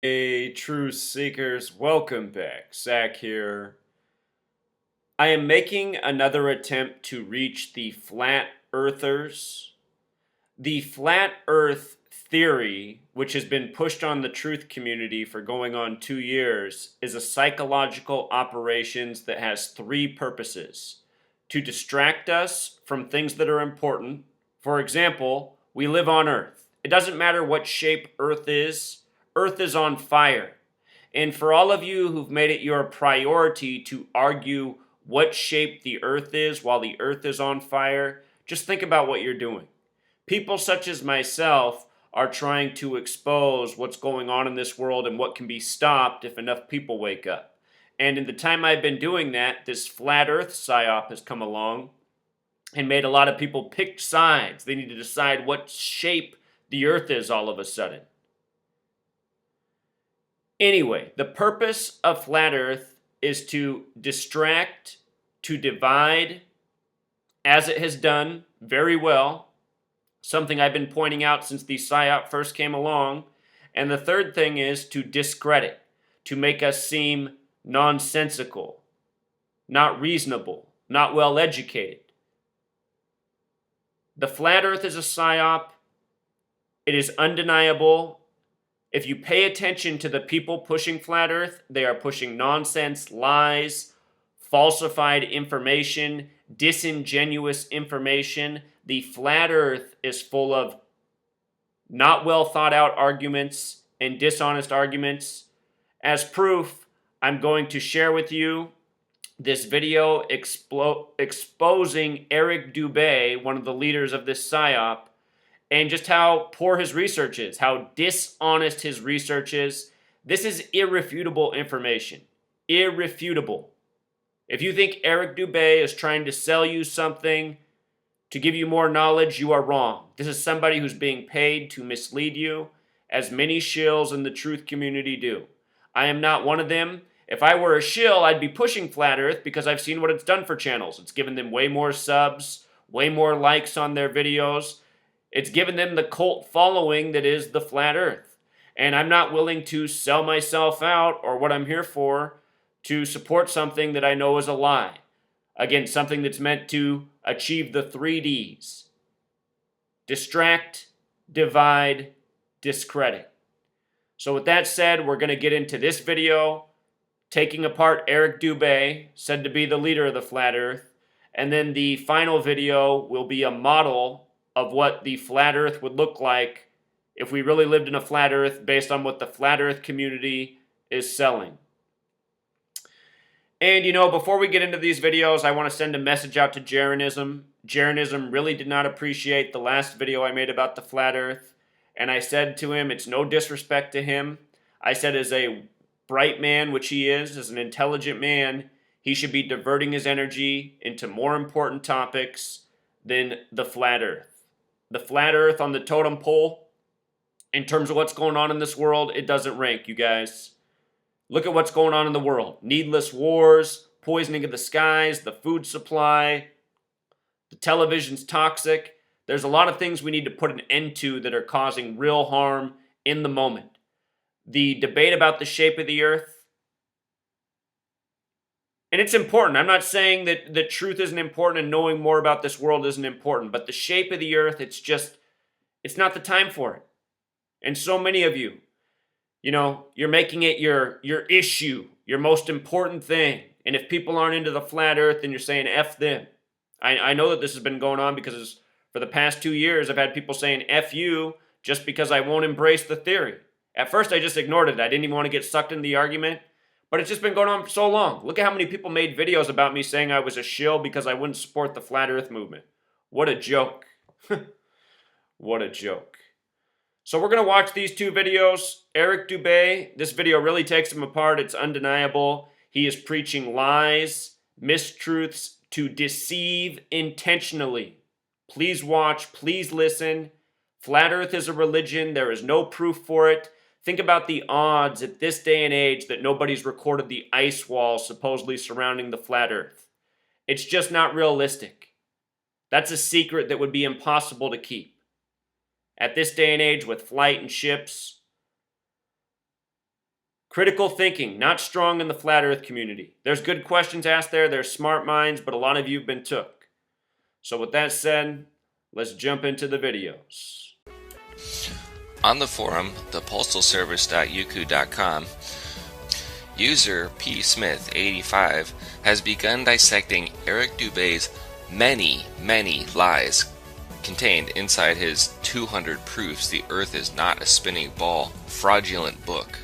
Hey, truth seekers, welcome back. Zach here. I am making another attempt to reach the flat earthers. The flat earth theory, which has been pushed on the truth community for going on 2 years, is a psychological operations that has three purposes: to distract us from things that are important. For example, we live on Earth. It doesn't matter what shape Earth is on fire. And for all of you who've made it your priority to argue what shape the Earth is while the Earth is on fire, just think about what you're doing. People such as myself are trying to expose what's going on in this world and what can be stopped if enough people wake up. And in the time I've been doing that, this Flat Earth Psy-Op has come along and made a lot of people pick sides. They need to decide what shape the Earth is all of a sudden. Anyway, the purpose of Flat Earth is to distract, to divide, as it has done very well. Something I've been pointing out since the PSYOP first came along. And the third thing is to discredit, to make us seem nonsensical, not reasonable, not well educated. The Flat Earth is a PSYOP. It is undeniable. If you pay attention to the people pushing Flat Earth, they are pushing nonsense, lies, falsified information, disingenuous information. The Flat Earth is full of not well thought out arguments and dishonest arguments. As proof, I'm going to share with you this video exposing Eric Dubé, one of the leaders of this PSYOP, and just how poor his research is, how dishonest his research is. This is irrefutable information. Irrefutable. If you think Eric Dubé is trying to sell you something to give you more knowledge, you are wrong. This is somebody who's being paid to mislead you, as many shills in the truth community do. I am not one of them. If I were a shill, I'd be pushing Flat Earth because I've seen what it's done for channels. It's given them way more subs, way more likes on their videos. It's given them the cult following that is the Flat Earth. And I'm not willing to sell myself out or what I'm here for to support something that I know is a lie. Again, something that's meant to achieve the 3Ds. Distract, divide, discredit. So with that said, we're going to get into this video, taking apart Eric Dubé, said to be the leader of the Flat Earth. And then the final video will be a model of what the Flat Earth would look like if we really lived in a Flat Earth based on what the Flat Earth community is selling. And before we get into these videos, I want to send a message out to Jeranism. Jeranism really did not appreciate the last video I made about the Flat Earth. And I said to him, it's no disrespect to him. I said as a bright man, which he is, as an intelligent man, he should be diverting his energy into more important topics than the Flat Earth. The Flat Earth on the totem pole, in terms of what's going on in this world, it doesn't rank, you guys. Look at what's going on in the world. Needless wars, poisoning of the skies, the food supply, the television's toxic. There's a lot of things we need to put an end to that are causing real harm in the moment. The debate about the shape of the earth, and it's important. I'm not saying that the truth isn't important and knowing more about this world isn't important, but the shape of the earth, it's not the time for it. And so many of you, you're making it your issue, your most important thing. And if people aren't into the Flat Earth, then you're saying F them. I know that this has been going on because for the past 2 years, I've had people saying F you just because I won't embrace the theory. At first, I just ignored it. I didn't even want to get sucked into the argument. But it's just been going on for so long. Look at how many people made videos about me saying I was a shill because I wouldn't support the Flat Earth movement. What a joke. What a joke. So we're going to watch these two videos. Eric Dubé, this video really takes him apart. It's undeniable. He is preaching lies, mistruths to deceive intentionally. Please watch. Please listen. Flat Earth is a religion. There is no proof for it. Think about the odds at this day and age that nobody's recorded the ice wall supposedly surrounding the Flat Earth. It's just not realistic. That's a secret that would be impossible to keep. At this day and age with flight and ships, Critical thinking, not strong in the flat earth community. There's good questions asked there, there's smart minds, but a lot of you have been took. So with that said, let's jump into the videos. On the forum, thepostalservice.yuku.com, user psmith85 has begun dissecting Eric Dubé's many lies contained inside his 200 Proofs the Earth is Not a Spinning Ball fraudulent book.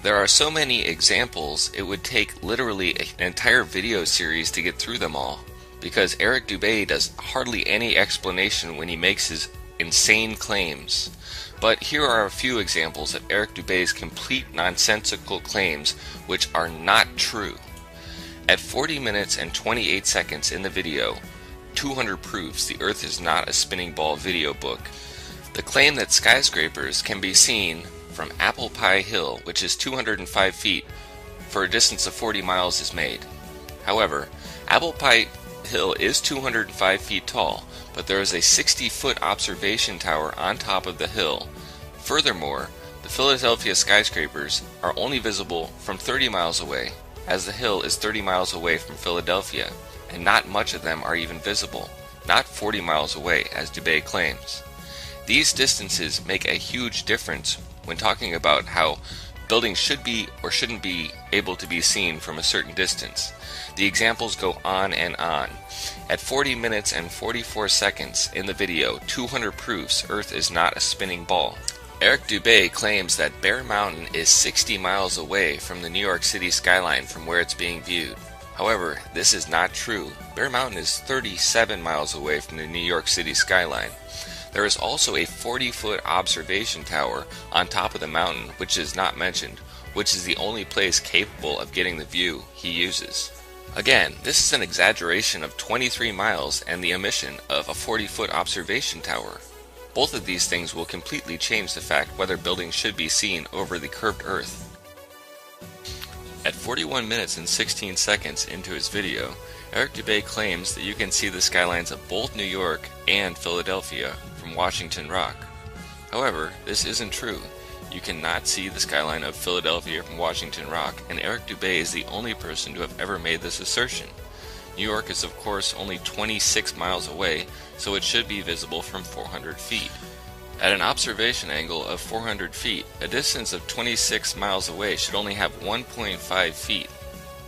There are so many examples, it would take literally an entire video series to get through them all, because Eric Dubé does hardly any explanation when he makes his insane claims. But here are a few examples of Eric Dubé's complete nonsensical claims which are not true. At 40 minutes and 28 seconds in the video, 200 Proofs the Earth is Not a Spinning Ball video book, the claim that skyscrapers can be seen from Apple Pie Hill, which is 205 feet, for a distance of 40 miles is made. However, Apple Pie Hill is 205 feet tall, but there is a 60-foot observation tower on top of the hill. Furthermore, the Philadelphia skyscrapers are only visible from 30 miles away, as the hill is 30 miles away from Philadelphia, and not much of them are even visible, not 40 miles away as Dubé claims. These distances make a huge difference when talking about how buildings should be or shouldn't be able to be seen from a certain distance. The examples go on and on. At 40 minutes and 44 seconds in the video, 200 Proofs Earth is Not a Spinning Ball, Eric Dubé claims that Bear Mountain is 60 miles away from the New York City skyline from where it's being viewed. However, this is not true. Bear Mountain is 37 miles away from the New York City skyline. There is also a 40-foot observation tower on top of the mountain, which is not mentioned, which is the only place capable of getting the view he uses. Again, this is an exaggeration of 23 miles and the omission of a 40-foot observation tower. Both of these things will completely change the fact whether buildings should be seen over the curved Earth. At 41 minutes and 16 seconds into his video, Eric Dubé claims that you can see the skylines of both New York and Philadelphia from Washington Rock. However, this isn't true. You cannot see the skyline of Philadelphia from Washington Rock, and Eric Dubé is the only person to have ever made this assertion. New York is of course only 26 miles away, so it should be visible from 400 feet. At an observation angle of 400 feet, a distance of 26 miles away should only have 1.5 feet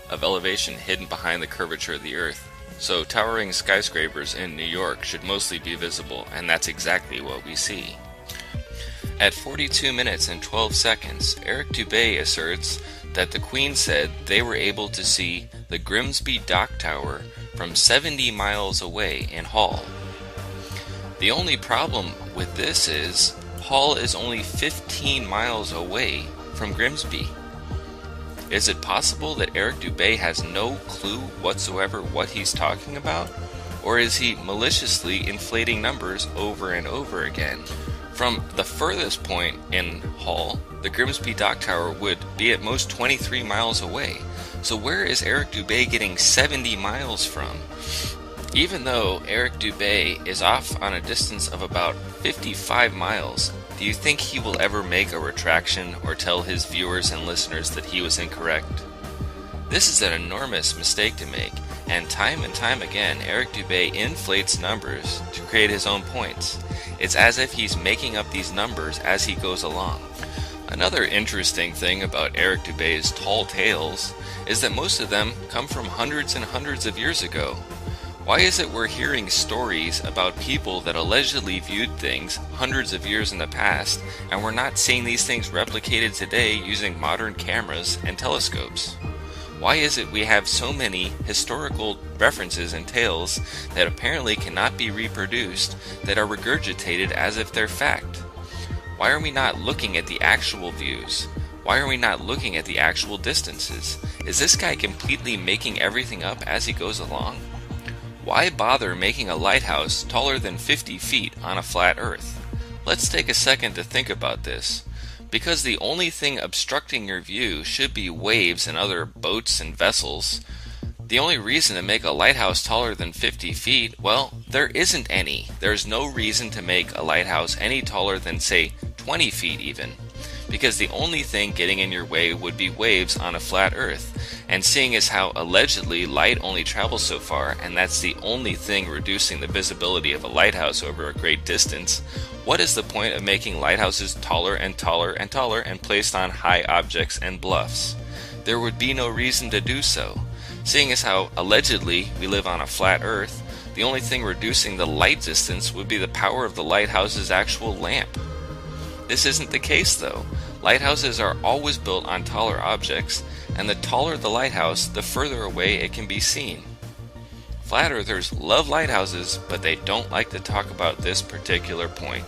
of elevation hidden behind the curvature of the Earth. So towering skyscrapers in New York should mostly be visible, and that's exactly what we see. At 42 minutes and 12 seconds, Eric Dubé asserts that the Queen said they were able to see the Grimsby Dock Tower from 70 miles away in Hull. The only problem with this is Hull is only 15 miles away from Grimsby. Is it possible that Eric Dubé has no clue whatsoever what he's talking about? Or is he maliciously inflating numbers over and over again? From the furthest point in Hull, the Grimsby Dock Tower would be at most 23 miles away. So where is Eric Dubé getting 70 miles from? Even though Eric Dubé is off on a distance of about 55 miles, do you think he will ever make a retraction or tell his viewers and listeners that he was incorrect? This is an enormous mistake to make, and time again, Eric Dubé inflates numbers to create his own points. It's as if he's making up these numbers as he goes along. Another interesting thing about Eric Dubé's tall tales is that most of them come from hundreds and hundreds of years ago. Why is it we're hearing stories about people that allegedly viewed things hundreds of years in the past, and we're not seeing these things replicated today using modern cameras and telescopes? Why is it we have so many historical references and tales that apparently cannot be reproduced that are regurgitated as if they're fact? Why are we not looking at the actual views? Why are we not looking at the actual distances? Is this guy completely making everything up as he goes along? Why bother making a lighthouse taller than 50 feet on a flat Earth? Let's take a second to think about this. Because the only thing obstructing your view should be waves and other boats and vessels, the only reason to make a lighthouse taller than 50 feet, well, there isn't any. There's no reason to make a lighthouse any taller than, say, 20 feet even. because the only thing getting in your way would be waves on a flat Earth. And seeing as how allegedly light only travels so far, and that's the only thing reducing the visibility of a lighthouse over a great distance, what is the point of making lighthouses taller and taller and taller and placed on high objects and bluffs? There would be no reason to do so. Seeing as how allegedly we live on a flat Earth, the only thing reducing the light distance would be the power of the lighthouse's actual lamp. This isn't the case though. Lighthouses are always built on taller objects, and the taller the lighthouse, the further away it can be seen. Flat Earthers love lighthouses, but they don't like to talk about this particular point.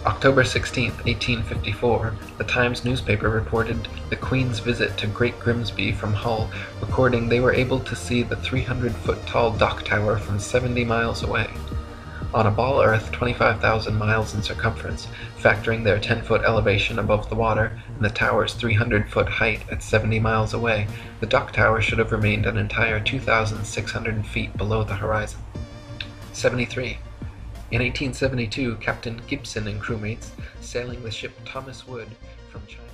October 16, 1854, the Times newspaper reported the Queen's visit to Great Grimsby from Hull, recording they were able to see the 300-foot-tall dock tower from 70 miles away. On a ball Earth 25,000 miles in circumference, factoring their 10-foot elevation above the water and the tower's 300-foot height at 70 miles away, the dock tower should have remained an entire 2,600 feet below the horizon. 73. In 1872, Captain Gibson and crewmates, sailing the ship Thomas Wood from China,